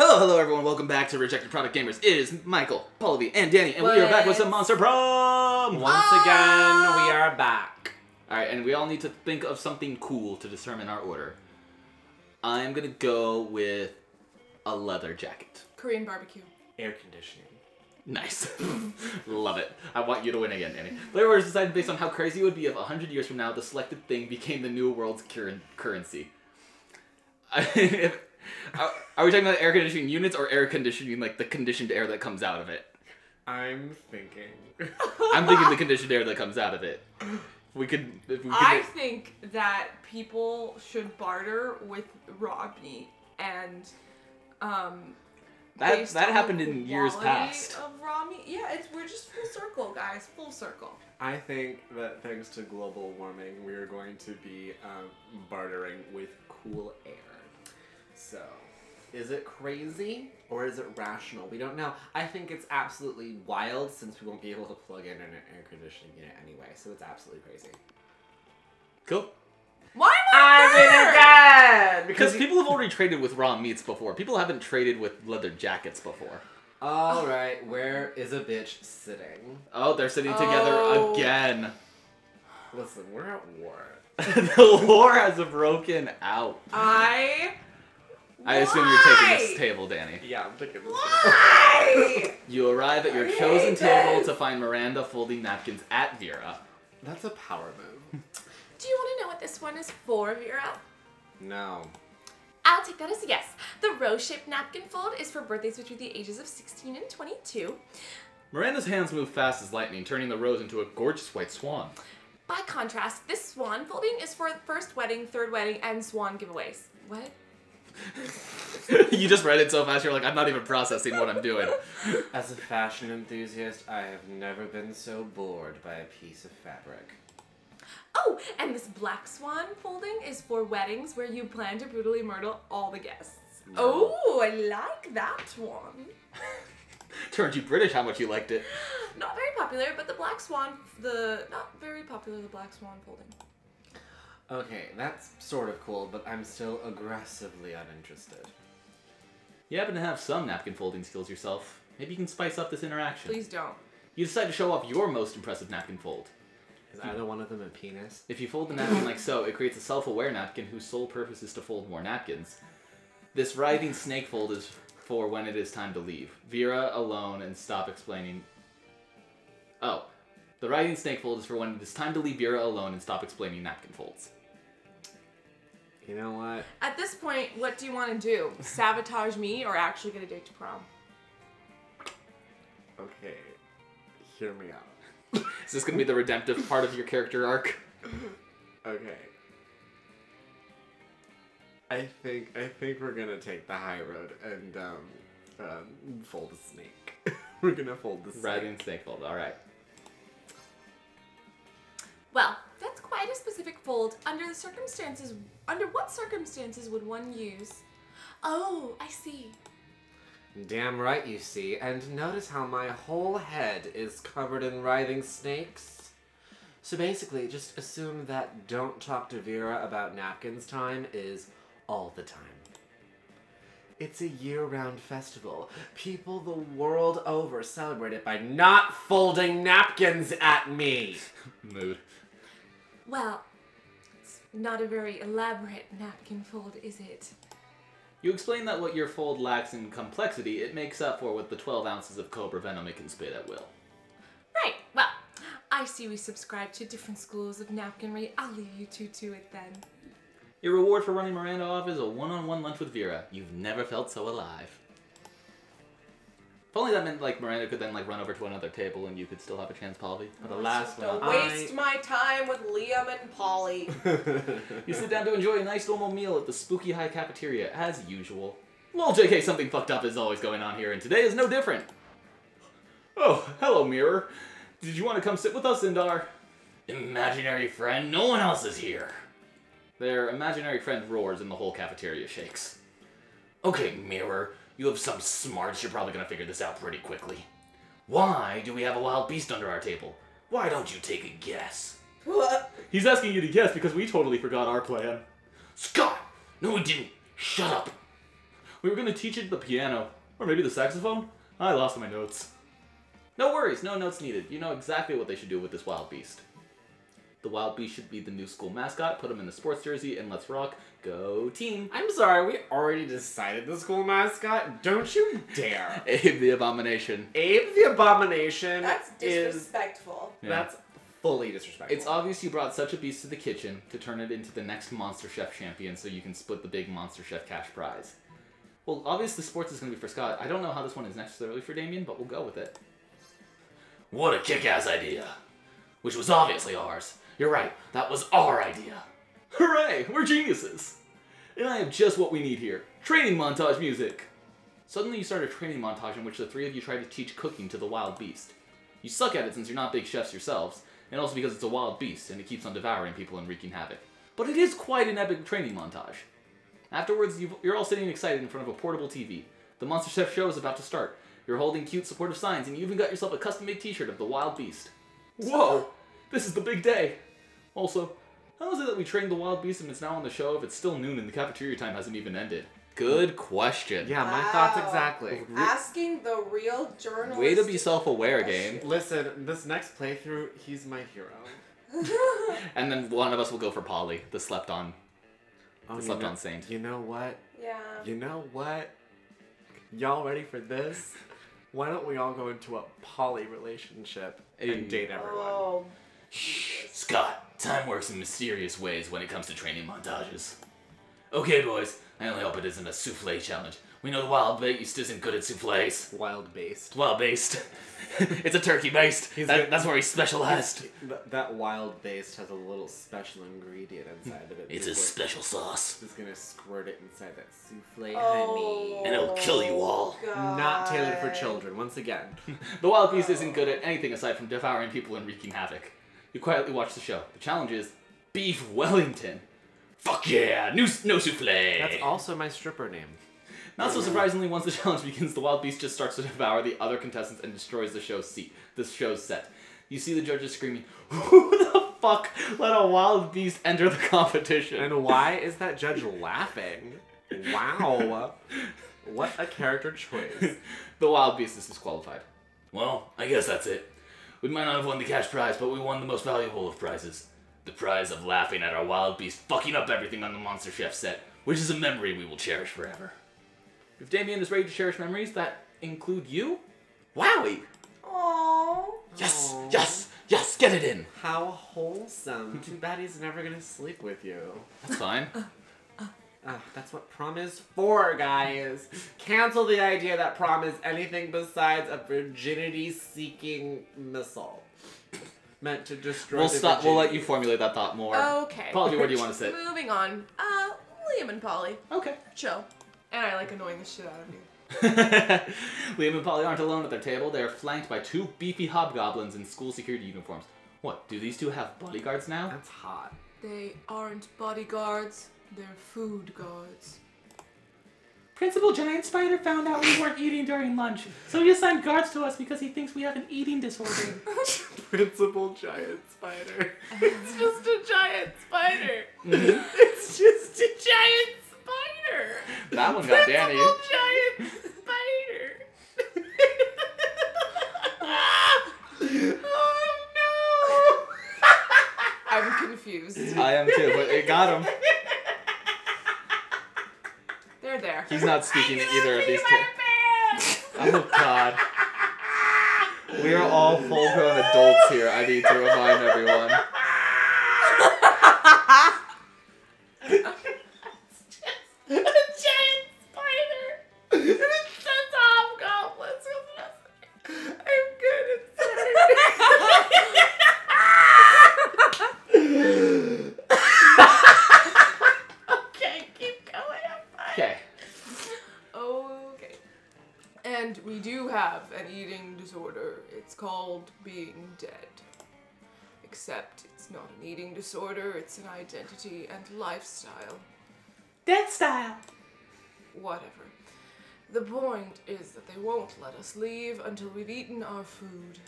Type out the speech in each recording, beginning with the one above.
Hello everyone, welcome back to Rejected Product Gamers. It is Michael, Pallavi, and Danny, and we are back with some Monster Prom! Once again, we are back. Alright, and we all need to think of something cool to determine our order. I'm gonna go with a leather jacket. Korean barbecue. Air conditioning. Nice. Love it. I want you to win again, Danny. Flavor was decided based on how crazy it would be if 100 years from now the selected thing became the new world's currency. Are we talking about air conditioning units or air conditioning, like the conditioned air that comes out of it? I'm thinking. I'm thinking the conditioned air that comes out of it. I think that people should barter with raw meat and that happened in years past. Of raw meat. Yeah, we're just full circle, guys. Full circle. I think that thanks to global warming, we are going to be bartering with cool air. So, is it crazy or is it rational? We don't know. I think it's absolutely wild since we won't be able to plug in an air conditioning unit anyway. So it's absolutely crazy. Cool. Why am I again? Because people have already traded with raw meats before. People haven't traded with leather jackets before. Alright, where is a bitch sitting? Oh, they're sitting together again. Listen, we're at war. The war has broken out. I assume you're taking this table, Danny. Yeah, I'm taking this Why? You arrive at your chosen table to find Miranda folding napkins at Vera. That's a power move. Do you want to know what this one is for, Vera? No. I'll take that as a yes. The rose-shaped napkin fold is for birthdays between the ages of 16 and 22. Miranda's hands move fast as lightning, turning the rose into a gorgeous white swan. By contrast, this swan folding is for first wedding, third wedding, and swan giveaways. What? You just read it so fast, you're like, I'm not even processing what I'm doing. As a fashion enthusiast, I have never been so bored by a piece of fabric. Oh, and this black swan folding is for weddings where you plan to brutally murder all the guests. No. Oh, I like that one. Turned you British how much you liked it. Not very popular, but the black swan, not very popular, the black swan folding. Okay, that's sort of cool, but I'm still aggressively uninterested. You happen to have some napkin folding skills yourself. Maybe you can spice up this interaction. Please don't. You decide to show off your most impressive napkin fold. Is either one of them a penis? If you fold the napkin like so, it creates a self-aware napkin whose sole purpose is to fold more napkins. This writhing snake fold is for when it is time to leave. Vera alone and stop explaining... Oh. The writhing snake fold is for when it is time to leave Vera alone and stop explaining napkin folds. You know what? At this point, what do you want to do? Sabotage me or actually get a date to prom? Okay. Hear me out. Is this going to be the redemptive part of your character arc? Okay. I think we're gonna take the high road and fold a snake. We're gonna fold the snake. Writhing snake fold, alright. Well, that's quite a specific fold. Under what circumstances would one use? Oh, I see. Damn right you see. And notice how my whole head is covered in writhing snakes? So basically, just assume that don't talk to Vera about napkins time is all the time. It's a year-round festival. People the world over celebrate it by not folding napkins at me. Mood. Well, it's not a very elaborate napkin fold, is it? You explain that what your fold lacks in complexity, it makes up for with the 12 ounces of cobra venom it can spit at will. Right, well, I see we subscribe to different schools of napkinry. I'll leave you two to it then. Your reward for running Miranda off is a one-on-one lunch with Vera. You've never felt so alive. If only that meant like Miranda could then like run over to another table and you could still have a chance, Pallavi. For the last one, Don't waste my time with Liam and Polly. You sit down to enjoy a nice normal meal at the Spooky High cafeteria, as usual. Well, JK, something fucked up is always going on here, and today is no different. Oh, hello, Mirror. Did you want to come sit with us and our imaginary friend? No one else is here. Their imaginary friend roars and the whole cafeteria shakes. Okay, Mirror, you have some smarts. You're probably going to figure this out pretty quickly. Why do we have a wild beast under our table? Why don't you take a guess? What? He's asking you to guess because we totally forgot our plan. Scott! No, we didn't. Shut up. We were gonna teach it the piano. Or maybe the saxophone? I lost my notes. No worries, no notes needed. You know exactly what they should do with this wild beast. The wild beast should be the new school mascot. Put him in the sports jersey and let's rock. Go team. I'm sorry, we already decided the school mascot. Don't you dare. Abe the Abomination. Abe the Abomination That's disrespectful. Yeah. That's fully disrespectful. It's obvious you brought such a beast to the kitchen to turn it into the next Monster Chef champion so you can split the big Monster Chef cash prize. Well, obviously sports is going to be for Scott. I don't know how this one is necessarily for Damien, but we'll go with it. What a kick-ass idea. Which was obviously ours. You're right, that was our idea. Hooray, we're geniuses. And I have just what we need here. Training montage music. Suddenly you start a training montage in which the three of you try to teach cooking to the wild beast. You suck at it since you're not big chefs yourselves, and also because it's a wild beast and it keeps on devouring people and wreaking havoc. But it is quite an epic training montage. Afterwards, you're all sitting excited in front of a portable TV. The Monster Chef show is about to start. You're holding cute supportive signs, and you even got yourself a custom-made t-shirt of the wild beast. Whoa! This is the big day! Also, how is it that we trained the wild beast and it's now on the show if it's still noon and the cafeteria time hasn't even ended? Good question. Yeah, my thoughts exactly. Asking the real journalist. Way to be self-aware, game. Listen, this next playthrough, he's my hero. And then one of us will go for Polly, the slept-on saint. You know what? Yeah. You know what? Y'all ready for this? Why don't we all go into a poly relationship and date everyone? Oh. Shh, Scott, time works in mysterious ways when it comes to training montages. Okay, boys, I only hope it isn't a souffle challenge. We know the wild beast isn't good at souffles. Wild based. Wild based. It's a turkey based. That's where he's specialized. That wild based has a little special ingredient inside of it. It's a special sauce. Just gonna squirt it inside that souffle Oh, And it'll kill you all. God. Not tailored for children, once again. The wild beast isn't good at anything aside from devouring people and wreaking havoc. You quietly watch the show. The challenge is Beef Wellington. Fuck yeah! No souffle! That's also my stripper name. Not so surprisingly, once the challenge begins, the wild beast just starts to devour the other contestants and destroys the show's set. You see the judges screaming, "Who the fuck let a wild beast enter the competition?" And why is that judge laughing? Wow. What a character choice. The wild beast is disqualified. Well, I guess that's it. We might not have won the cash prize, but we won the most valuable of prizes. The prize of laughing at our wild beast fucking up everything on the Monster Chef set, which is a memory we will cherish forever. If Damien is ready to cherish memories that include you, wowie! Aww. Yes, Aww. yes, yes, get it in! How wholesome. Too bad he's never gonna sleep with you. That's fine. That's what prom is for, guys. Cancel the idea that prom is anything besides a virginity-seeking missile. Meant to destroy We'll the stop. We'll let you virginity. formulate that thought more. Okay. Pallavi, where do you want to sit? Moving on. Liam and Polly. Okay. Chill. And I like annoying the shit out of you. Liam and Polly aren't alone at their table. They are flanked by two beefy hobgoblins in school security uniforms. What, do these two have bodyguards now? That's hot. They aren't bodyguards. They're food guards. Principal Giant Spider found out we weren't eating during lunch, so he assigned guards to us because he thinks we have an eating disorder. Principal giant spider. It's just a giant spider. Mhm. It's just a giant spider. That one got Danny. Principal giant spider. Oh no! I'm confused. I am too, but it got him. They're there. He's not speaking to either of these two. Oh god. We are all full-grown adults here, I need to remind everyone. A giant spider. It's just hobgoblins. I'm good at Okay, keep going. I'm fine. Okay. Okay. And we do have an eating disorder. It's called being dead. Except it's not an eating disorder, it's an identity and lifestyle. Death style. Whatever. The point is that they won't let us leave until we've eaten our food.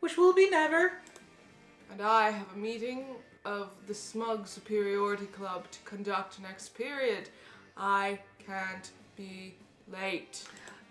Which will be never. And I have a meeting of the Smug Superiority Club to conduct next period. I can't be late.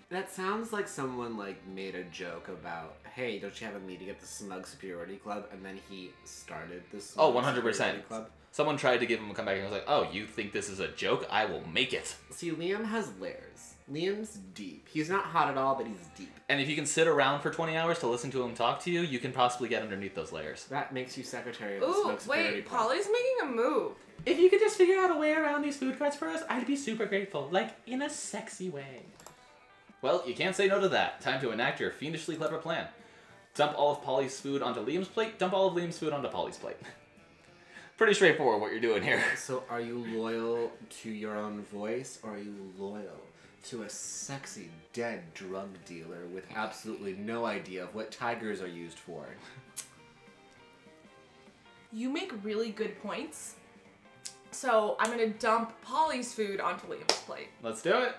That sounds like someone like made a joke about, hey, don't you have a meeting at the Smug Superiority Club? And then he started the Smug 100%. Superiority Club. Someone tried to give him a comeback and was like, oh, you think this is a joke? I will make it. See, Liam has layers. Liam's deep. He's not hot at all, but he's deep. And if you can sit around for 20 hours to listen to him talk to you, you can possibly get underneath those layers. That makes you secretary of the Ooh, Smug Superiority wait, Club. Polly's making a move. If you could just figure out a way around these food carts for us, I'd be super grateful. Like, in a sexy way. Well, you can't say no to that. Time to enact your fiendishly clever plan. Dump all of Polly's food onto Liam's plate, dump all of Liam's food onto Polly's plate. Pretty straightforward what you're doing here. So are you loyal to your own voice, or are you loyal to a sexy, dead drug dealer with absolutely no idea of what tigers are used for? You make really good points. So I'm gonna dump Polly's food onto Liam's plate. Let's do it.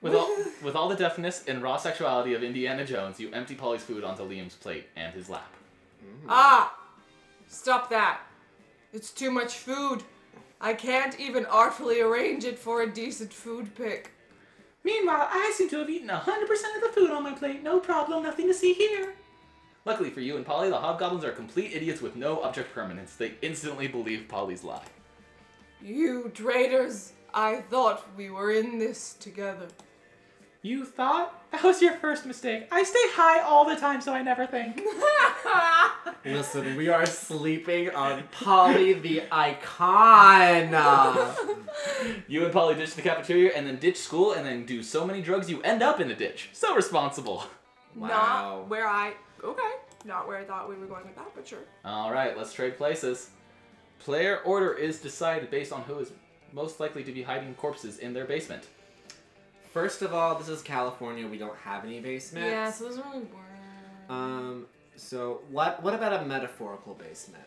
With all the deftness and raw sexuality of Indiana Jones, you empty Polly's food onto Liam's plate and his lap. Ah! Stop that. It's too much food. I can't even artfully arrange it for a decent food pick. Meanwhile, I seem to have eaten 100% of the food on my plate. No problem, nothing to see here. Luckily for you and Polly, the hobgoblins are complete idiots with no object permanence. They instantly believe Polly's lie. You traitors, I thought we were in this together. You thought? That was your first mistake. I stay high all the time, so I never think. Listen, we are sleeping on Polly the Icon. You and Polly ditch the cafeteria and then ditch school and then do so many drugs you end up in a ditch. So responsible. Wow. Not where I thought we were going with that, but sure. Alright, let's trade places. Player order is decided based on who is most likely to be hiding corpses in their basement. First of all, this is California. We don't have any basements. Yeah, so those are really boring. So what about a metaphorical basement?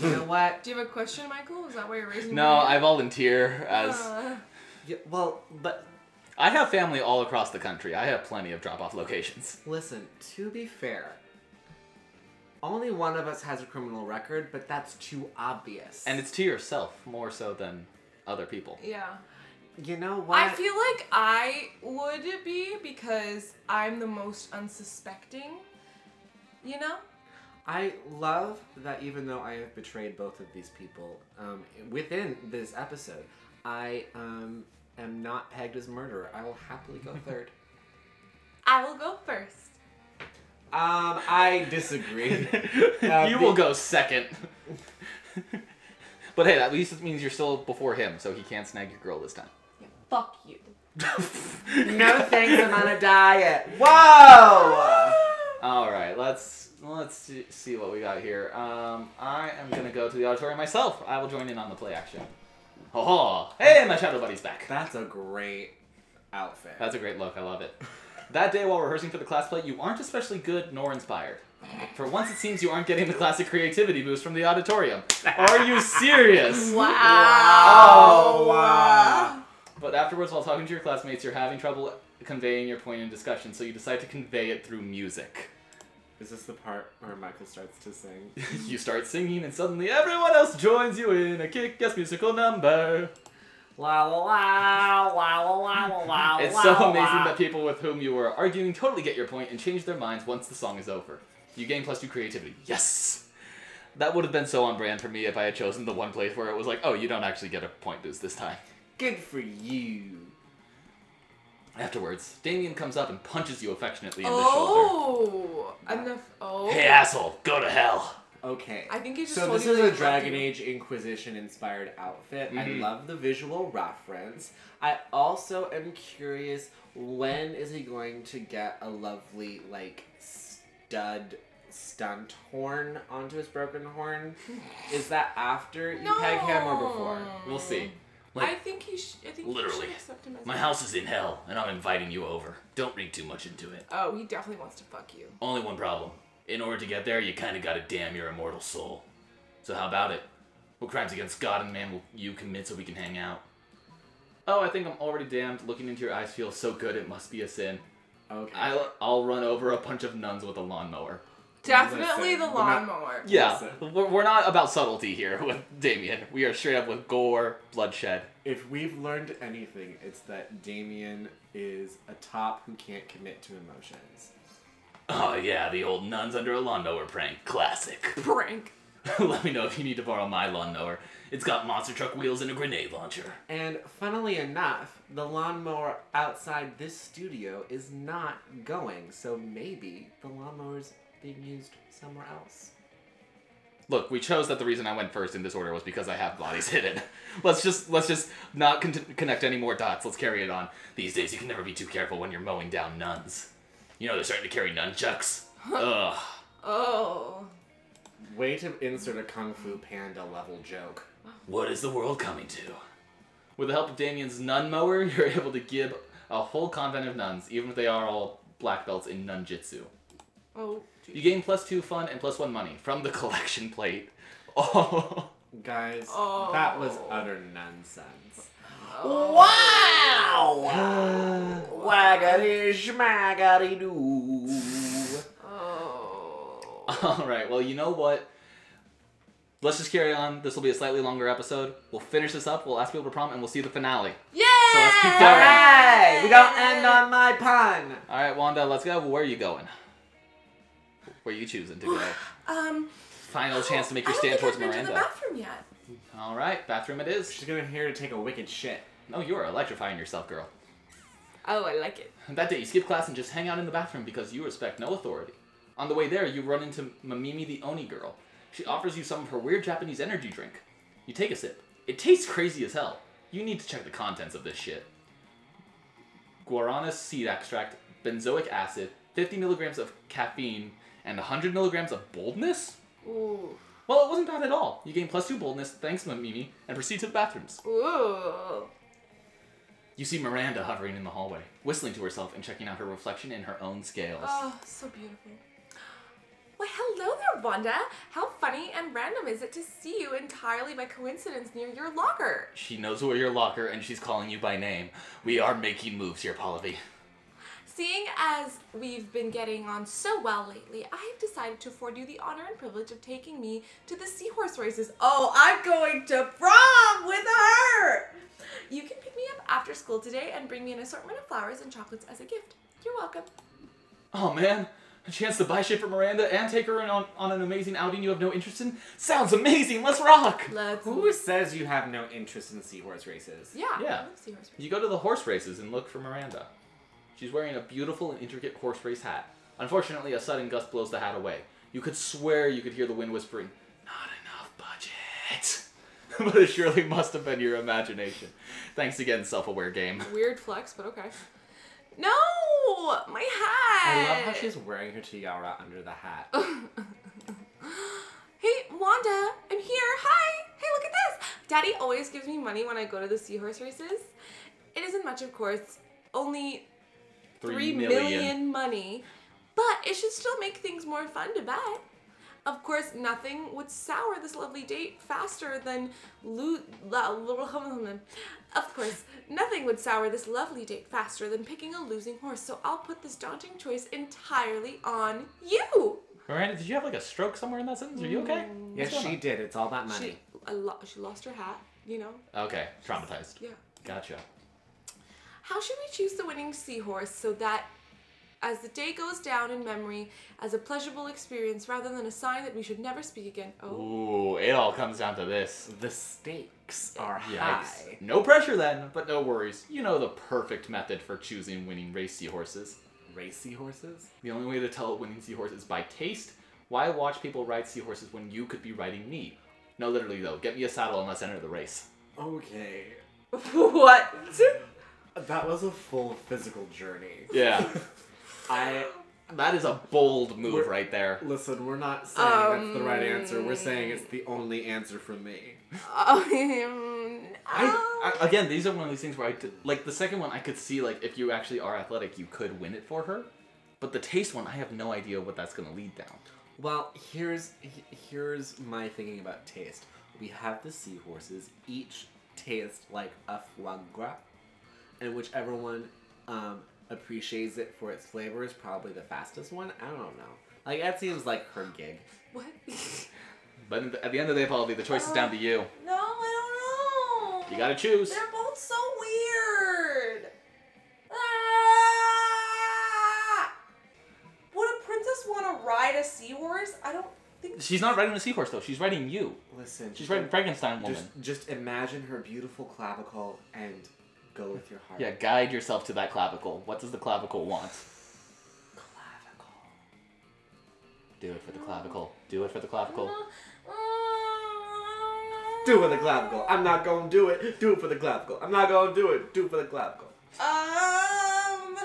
You know what? Do you have a question, Michael? Is that why you're raising No, your I hand? volunteer as... Yeah, well, but I have family all across the country. I have plenty of drop-off locations. listen, to be fair, only one of us has a criminal record, but that's too obvious. And it's to yourself more so than other people. Yeah. You know what? I feel like I would be because I'm the most unsuspecting, you know? I love that even though I have betrayed both of these people within this episode, I am not pegged as murderer. I will happily go third. I will go first. I disagree. You will go second. But hey, at least it means you're still before him, so he can't snag your girl this time. Yeah, fuck you. No thanks, I'm on a diet. Whoa! Alright, let's see what we got here. I am gonna go to the auditorium myself. I will join in on the play action. Oh, hey, my shadow buddy's back. That's a great outfit. That's a great look. I love it. That day while rehearsing for the class play, you aren't especially good nor inspired. For once, it seems you aren't getting the classic creativity boost from the auditorium. Are you serious? Wow. Wow. But afterwards, while talking to your classmates, you're having trouble conveying your point in discussion, so you decide to convey it through music. Is this the part where Michael starts to sing? You start singing, and suddenly everyone else joins you in a kick-ass musical number. La la la, la la la la la. It's so amazing that people with whom you were arguing totally get your point and change their minds once the song is over. You gain +2 creativity. Yes! That would have been so on brand for me if I had chosen the one place where it was like, oh, you don't actually get a point boost this time. Good for you. Afterwards, Damien comes up and punches you affectionately in the shoulder. Oh. Hey, asshole, go to hell. Okay. I think he just so told this you is that a he loved Dragon you. Age Inquisition inspired outfit. I Mhm. love the visual reference. I also am curious, when is he going to get a lovely, like, stunt horn onto his broken horn? Is that after you peg him or before? We'll see. I think he should. I think Literally. he should accept him as My house is in hell, and I'm inviting you over. Don't read too much into it. Oh, he definitely wants to fuck you. Only one problem. In order to get there, you kinda gotta damn your immortal soul. So how about it? What crimes against God and man will you commit so we can hang out? Oh, I think I'm already damned. Looking into your eyes feels so good, it must be a sin. Okay. I'll run over a bunch of nuns with a lawnmower. Definitely Listen, the we're not- lawnmower. Yeah, Listen. we're not about subtlety here with Damien. We are straight up with gore, bloodshed. If we've learned anything, it's that Damien is a top who can't commit to emotions. Oh yeah, the old nuns under a lawnmower prank. Classic. Prank. Let me know if you need to borrow my lawnmower. It's got monster truck wheels and a grenade launcher. And funnily enough, the lawnmower outside this studio is not going, so maybe the lawnmower's being used somewhere else. Look, we chose that the reason I went first in this order was because I have bodies hidden. Let's just not connect any more dots. Let's carry it on. These days, you can never be too careful when you're mowing down nuns. You know they're starting to carry nunchucks. Ugh. Oh. Way to insert a Kung Fu Panda level joke. What is the world coming to? With the help of Damien's nun mower, you're able to give a whole convent of nuns, even if they are all black belts in nunjitsu. Oh. You gain +2 fun and +1 money from the collection plate. Oh. Guys, Oh. that was utter nonsense. Oh. Wow! Waggity schmaggity doo. Oh. Alright, well, you know what? Let's just carry on. This will be a slightly longer episode. We'll finish this up, we'll ask people to prom, and we'll see the finale. Yeah! So let's keep going. Alright! We gonna end on my pun! Alright, Wanda, let's go. Where are you going? Where are you choosing to go? Final chance to make your stand towards I don't think I've been Miranda. to the bathroom yet. Alright, bathroom it is. She's gonna here to take a wicked shit. No, you are electrifying yourself, girl. Oh, I like it. That day, you skip class and just hang out in the bathroom because you respect no authority. On the way there, you run into Mamimi the Oni girl. She offers you some of her weird Japanese energy drink. You take a sip. It tastes crazy as hell. You need to check the contents of this shit. Guarana seed extract, benzoic acid, 50 milligrams of caffeine, and 100 milligrams of boldness? Ooh. Well, it wasn't bad at all. You gain +2 boldness, thanks Mamimi, and proceed to the bathrooms. Ooh. You see Miranda hovering in the hallway, whistling to herself and checking out her reflection in her own scales. Oh, so beautiful. Why, hello there, Wanda. How funny and random is it to see you entirely by coincidence near your locker? She knows where your locker and she's calling you by name. We are making moves here, Pallavi. Seeing as we've been getting on so well lately, I have decided to afford you the honor and privilege of taking me to the seahorse races. Oh, I'm going to prom with her! You can pick me up after school today and bring me an assortment of flowers and chocolates as a gift. You're welcome. Oh man, a chance to buy shit for Miranda and take her in on an amazing outing you have no interest in? Sounds amazing, let's rock! Let's... Who says you have no interest in seahorse races? Yeah, Yeah. I love seahorse races. You go to the horse races and look for Miranda. She's wearing a beautiful and intricate horse race hat. Unfortunately, a sudden gust blows the hat away. You could swear you could hear the wind whispering, "Not enough budget." But it surely must have been your imagination. Thanks again, self-aware game. Weird flex, but okay. No! My hat! I love how she's wearing her tiara under the hat. Hey, Wanda, I'm here. Hi! Hey, look at this! Daddy always gives me money when I go to the seahorse races. It isn't much, of course. Only 3 million money. But it should still make things more fun to bet. Of course, nothing would sour this lovely date faster than picking a losing horse, so I'll put this daunting choice entirely on you. Miranda, did you have like a stroke somewhere in that sentence? Are you okay? Yes, What's going she did. It's all that money. She lost her hat, you know? on? Okay, traumatized. Yeah. Gotcha. How should we choose the winning seahorse so that as the day goes down in memory as a pleasurable experience rather than a sign that we should never speak again? Oh. Ooh, it all comes down to this. The stakes are Yikes. high. No pressure then, but no worries. You know the perfect method for choosing winning race seahorses. Race seahorses? The only way to tell a winning seahorse is by taste. Why watch people ride seahorses when you could be riding me? No, literally though. Get me a saddle and let's enter the race. Okay. What? That was a full physical journey. Yeah. That is a bold move We're- right there. Listen, we're not saying that's the right answer. We're saying it's the only answer for me. Again, these are one of these things where like the second one I could see like if you actually are athletic you could win it for her, but the taste one I have no idea what that's gonna lead down. Well, here's my thinking about taste. We have the seahorses, each taste like a foie gras, and whichever one appreciates it for its flavor is probably the fastest one. I don't know. Like, that seems like her gig. What? But at the end of the day, Pallavi, the choice is down to you. No, I don't know. You gotta choose. They're both so weird. Would a princess want to ride a seahorse? I don't think. She's not riding a seahorse, though. She's riding you. Listen, She's riding Frankenstein woman. Just imagine her beautiful clavicle and go with your heart. Yeah, guide yourself to that clavicle. What does the clavicle want? Clavicle. Do it for the clavicle. Do it for the clavicle. Do it for the clavicle. I'm not gonna do it. Do it for the clavicle. I'm not gonna do it. Do it for the clavicle. Oh,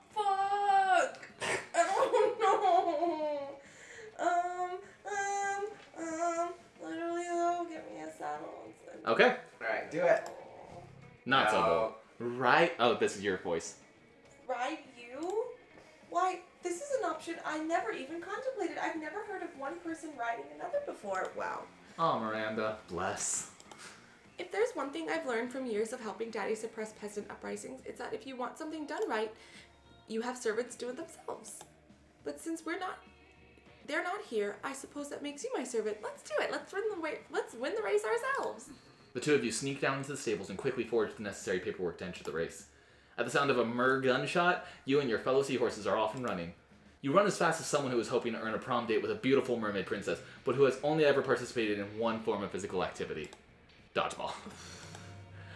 fuck. I don't know. Literally though, get me a saddle. Okay. Alright, do it. Not so No. bold. Right? Oh, this is your voice. Ride you? Why, this is an option I never even contemplated. I've never heard of one person riding another before. Wow. Oh, Miranda. Bless. If there's one thing I've learned from years of helping Daddy suppress peasant uprisings, it's that if you want something done right, you have servants do it themselves. But since they're not here, I suppose that makes you my servant. Let's do it. Let's win the race ourselves. The two of you sneak down into the stables and quickly forge the necessary paperwork to enter the race. At the sound of a Murr gunshot, you and your fellow seahorses are off and running. You run as fast as someone who is hoping to earn a prom date with a beautiful mermaid princess, but who has only ever participated in one form of physical activity. Dodgeball.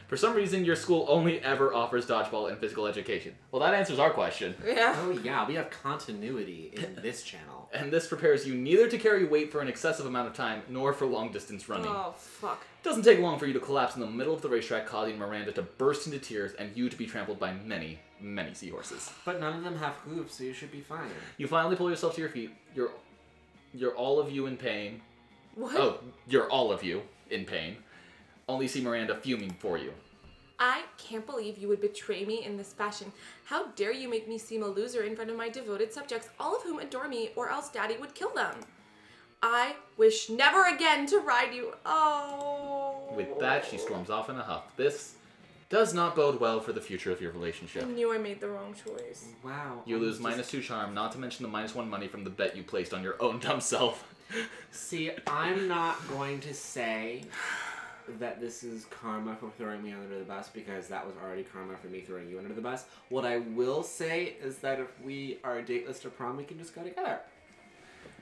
For some reason, your school only ever offers dodgeball and physical education. Well, that answers our question. Yeah. Oh yeah, we have continuity in this channel. And this prepares you neither to carry weight for an excessive amount of time, nor for long-distance running. Oh, fuck. It doesn't take long for you to collapse in the middle of the racetrack, causing Miranda to burst into tears and you to be trampled by many, many seahorses. But none of them have hooves, so you should be fine. You finally pull yourself to your feet. You're all of you in pain. What? Oh, you're all of you in pain. Only see Miranda fuming for you. I can't believe you would betray me in this fashion. How dare you make me seem a loser in front of my devoted subjects, all of whom adore me, or else Daddy would kill them. I wish never again to ride you. Oh. With that, she storms off in a huff. This does not bode well for the future of your I relationship. knew I made the wrong choice. Wow. You lose -2 charm, not to mention the -1 money from the bet you placed on your own dumb self. See, I'm not going to say that this is karma for throwing me under the bus, because that was already karma for me throwing you under the bus. What I will say is that if we are dateless to prom, we can just go together.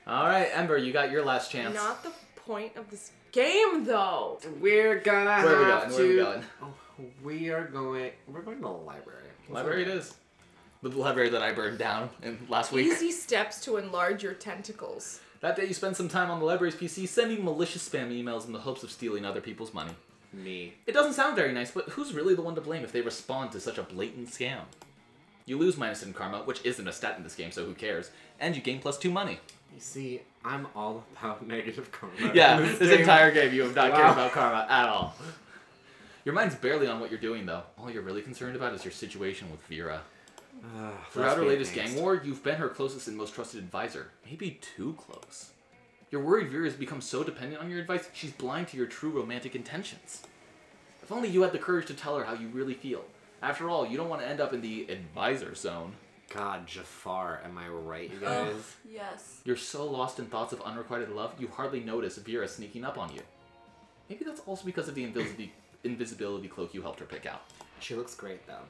Alright, Ember, you got your last chance. Not the point of this game, though. We're gonna Where are we have going? to... Where are we going? We're going to the library. Library it is. The library that I burned down last week. Easy steps to enlarge your tentacles. That day you spend some time on the library's PC sending malicious spam emails in the hopes of stealing other people's money. Me. It doesn't sound very nice, but who's really the one to blame if they respond to such a blatant scam? You lose -1 karma, which isn't a stat in this game, so who cares? And you gain +2 money. You see, I'm all about negative karma. Yeah, in this game. entire game you have not cared Wow. about karma at all. Your mind's barely on what you're doing, though. All you're really concerned about is your situation with Vera. Throughout her latest gang war, you've been her closest and most trusted advisor. Maybe too close. You're worried Vera's become so dependent on your advice, she's blind to your true romantic intentions. If only you had the courage to tell her how you really feel. After all, you don't want to end up in the advisor zone. God, Jafar, am I right, you guys? Yes. You're so lost in thoughts of unrequited love, you hardly notice Vera sneaking up on you. Maybe that's also because of the invisibility cloak you helped her pick out. She looks great, though.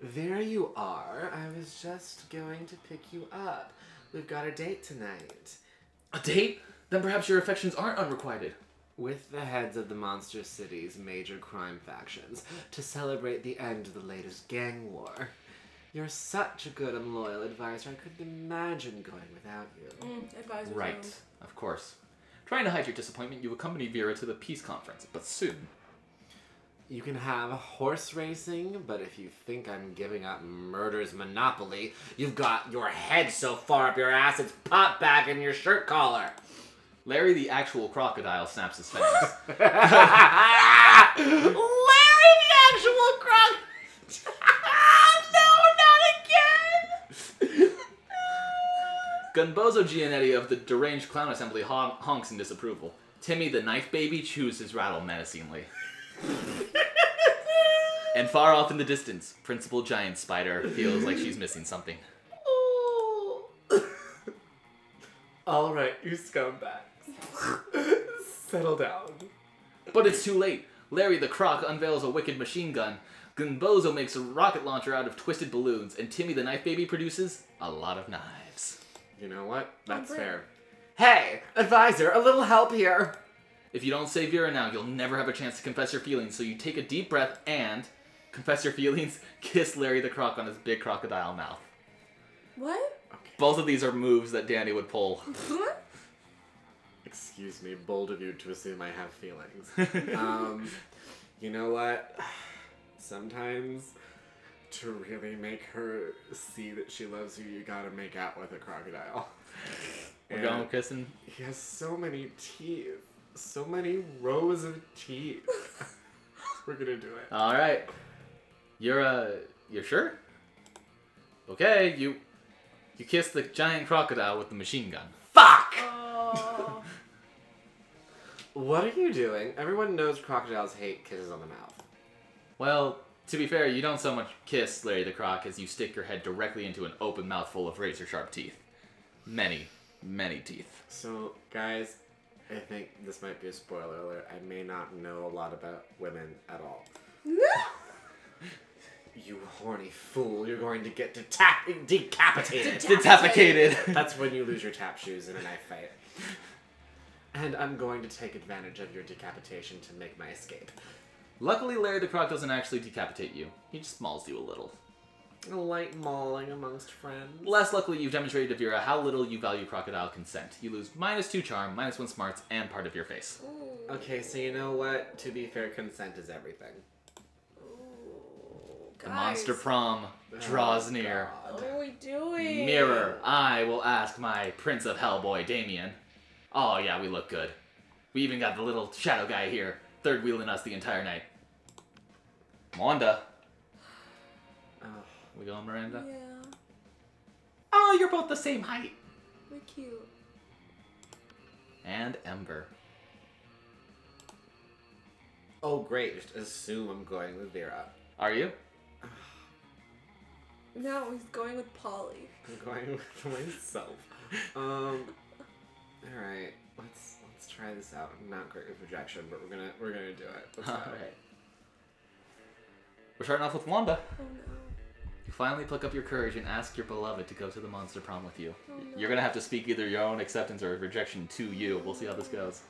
There you are. I was just going to pick you up. We've got a date tonight. A date? Then perhaps your affections aren't unrequited. With the heads of the Monster City's major crime factions, to celebrate the end of the latest gang war. You're such a good and loyal advisor, I couldn't imagine going without you. Advisor Right, zone. of course. Trying to hide your disappointment, you accompany Vera to the peace conference, but soon. You can have horse racing, but if you think I'm giving up murder's monopoly, you've got your head so far up your ass it's popped back in your shirt collar. Larry the actual crocodile snaps his fangs. Larry the actual croc. No, not again. Gunbozo Gianetti of the deranged clown assembly honks in disapproval. Timmy the knife baby chews his rattle menacingly. And far off in the distance, Principal Giant Spider feels like she's missing something. Oh. All right, you scumbags. Settle down. But it's too late. Larry the Croc unveils a wicked machine gun. Gunbozo makes a rocket launcher out of twisted balloons, and Timmy the Knife Baby produces a lot of knives. You know what? That's great. fair. Hey, advisor, a little help here. If you don't say Vera now, you'll never have a chance to confess your feelings, so you take a deep breath and confess your feelings, kiss Larry the Croc on his big crocodile mouth. What? Both of these are moves that Danny would pull. Excuse me, bold of you to assume I have feelings. You know what? Sometimes to really make her see that she loves you, you gotta make out with a crocodile. We're going with kissing? He has so many teeth. So many rows of teeth. We're gonna do it. Alright. You're sure? Okay, you kiss the giant crocodile with the machine gun. Fuck! Oh. What are you doing? Everyone knows crocodiles hate kisses on the mouth. Well, to be fair, you don't so much kiss Larry the Croc as you stick your head directly into an open mouth full of razor-sharp teeth. Many, many teeth. So, guys, I think this might be a spoiler alert. I may not know a lot about women at all. You horny fool, you're going to get decapitated. Decapitated. That's when you lose your tap shoes in a knife fight. And I'm going to take advantage of your decapitation to make my escape. Luckily, Larry the Croc doesn't actually decapitate you. He just mauls you a little. A light mauling amongst friends. Less luckily, you've demonstrated to Vera how little you value crocodile consent. You lose -2 charm, -1 smarts, and part of your face. Okay, so you know what? To be fair, consent is everything. The Monster Prom draws near. What are we doing? Mirror, I will ask my Prince of Hellboy, Damien. Oh yeah, we look good. We even got the little shadow guy here, third wheeling us the entire night. Wanda. Oh. We going, Miranda? Yeah, Oh, you're both the same height. we're cute. And Ember. Oh, great. Just assume I'm going with Vera. Are you? No, he's going with Polly. I'm going with myself. Alright. Let's try this out. I'm not great with rejection, but we're gonna do it. Let's go. Alright. We're starting off with Wanda. Oh no. You finally pluck up your courage and ask your beloved to go to the Monster Prom with you. Oh, no. You're gonna have to speak either your own acceptance or rejection to you. We'll see how this goes.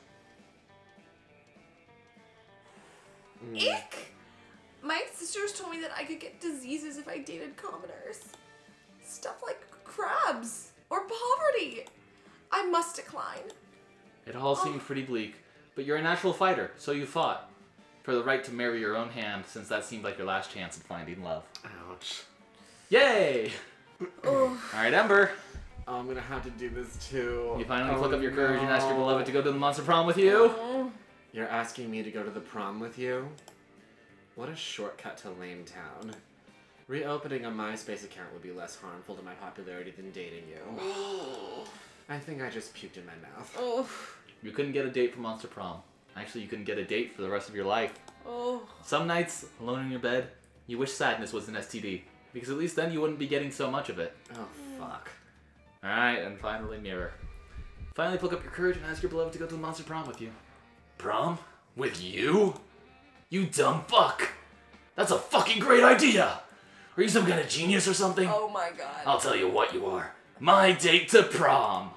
Ick! My sisters told me that I could get diseases if I dated commoners. Stuff like crabs or poverty. I must decline. It all seemed pretty bleak, but you're a natural fighter, so you fought for the right to marry your own hand, since that seemed like your last chance at finding love. Ouch. Yay! Alright, Ember. Oh, I'm gonna have to do this too. You finally pluck up your courage and ask your beloved to go to the Monster Prom with you? You're asking me to go to the prom with you? What a shortcut to Lame Town. Reopening a MySpace account would be less harmful to my popularity than dating you. I think I just puked in my mouth. Oh. You couldn't get a date for Monster Prom. Actually, you couldn't get a date for the rest of your life. Oh. Some nights, alone in your bed, you wish sadness was an STD, because at least then you wouldn't be getting so much of it. Oh, fuck. Alright, and finally, Mirror. Finally pluck up your courage and ask your beloved to go to the Monster Prom with you. Prom? With you? You dumb fuck! That's a fucking great idea! Are you some kind of genius or something? Oh my god. I'll tell you what you are. My date to prom!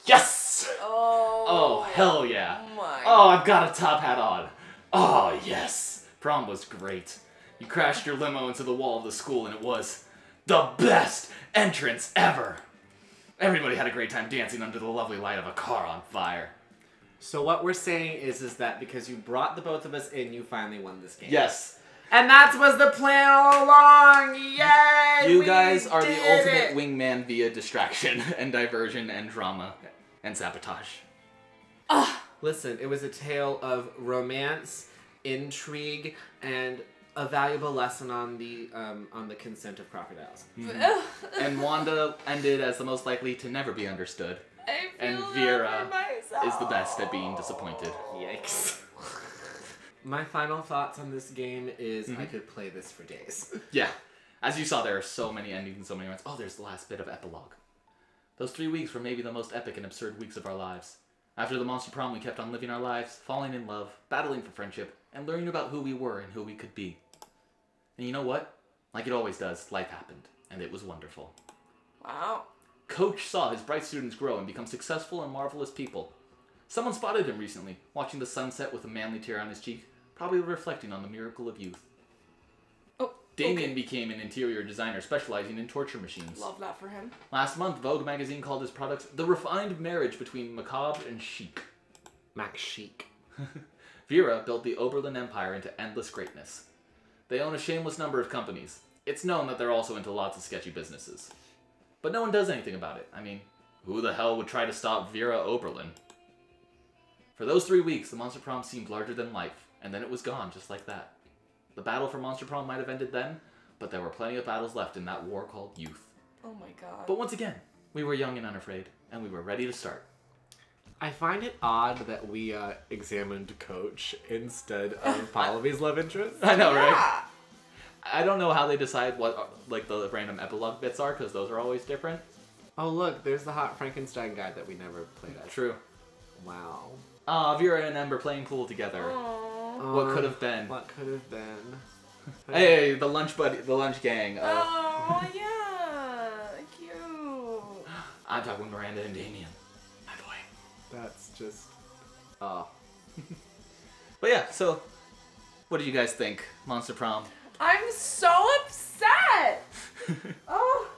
Yes! Oh. Oh, hell yeah. My. Oh, I've got a top hat on. Oh, yes. Prom was great. You crashed your limo into the wall of the school and it was the best entrance ever. Everybody had a great time dancing under the lovely light of a car on fire. So what we're saying is that because you brought the both of us in, you finally won this game. Yes. And that was the plan all along! Yay! You we guys are the did ultimate it! wingman via distraction and diversion and drama and sabotage. Listen, it was a tale of romance, intrigue, and a valuable lesson on the consent of crocodiles. And Wanda ended as the most likely to never be understood. I And feel Vera bad for myself. is the best at being disappointed. Yikes. My final thoughts on this game is I could play this for days. Yeah. As you saw, there are so many endings and so many ones. Oh, there's the last bit of epilogue. Those 3 weeks were maybe the most epic and absurd weeks of our lives. After the Monster Prom, we kept on living our lives, falling in love, battling for friendship, and learning about who we were and who we could be. And you know what? Like it always does, life happened, and it was wonderful. Wow. Coach saw his bright students grow and become successful and marvelous people. Someone spotted him recently, watching the sunset with a manly tear on his cheek, probably reflecting on the miracle of youth. Oh, Damien became an interior designer specializing in torture machines. love that for him. Last month, Vogue magazine called his products the refined marriage between macabre and chic. Max Chic. Vera built the Oberlin Empire into endless greatness. They own a shameless number of companies. It's known that they're also into lots of sketchy businesses. But no one does anything about it. I mean, who the hell would try to stop Vera Oberlin? For those 3 weeks, the Monster Prom seemed larger than life, and then it was gone just like that. The battle for Monster Prom might have ended then, but there were plenty of battles left in that war called youth. Oh my god. But once again, we were young and unafraid, and we were ready to start. I find it odd that we examined Coach instead of Pallavi's love interest. I know, right? Yeah. I don't know how they decide what like the random epilogue bits are, because those are always different. Oh look, there's the hot Frankenstein guy that we never played as. True. Wow. Vera and Ember playing pool together. Aww. What could have been? What could have been? Hey, the lunch buddy, the lunch gang. Oh, yeah. Cute. I'm talking Miranda and Damien. My boy. That's just... Oh. But yeah, so what did you guys think? Monster Prom? I'm so upset. Oh.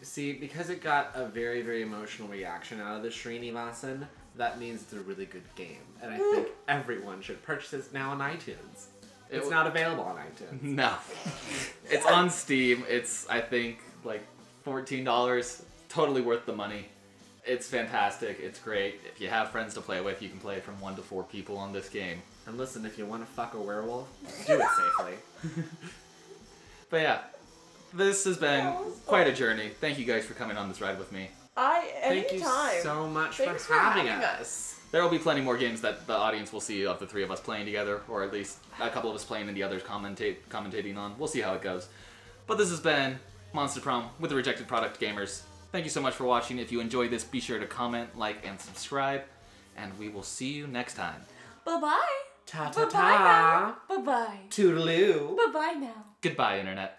See, because it got a very, very emotional reaction out of the Srinivasan, that means it's a really good game. And I think everyone should purchase it now on iTunes. It's not available on iTunes. No. It's on Steam. It's, I think, like $14. Totally worth the money. It's fantastic. It's great. If you have friends to play with, you can play from 1 to 4 people on this game. And listen, if you want to fuck a werewolf, do it safely. But yeah, this has been quite a journey. Thank you guys for coming on this ride with me. Thank you Anytime. so much Thanks for having us. There will be plenty more games that the audience will see of the 3 of us playing together, or at least a couple of us playing and the others commentating on. We'll see how it goes. But this has been Monster Prom with the Rejected Product Gamers. Thank you so much for watching. If you enjoyed this, be sure to comment, like, and subscribe. And we will see you next time. Bye-bye. Ta ta Bye-bye ta. now. Bye-bye. Toodaloo. Bye-bye now. Goodbye, Internet.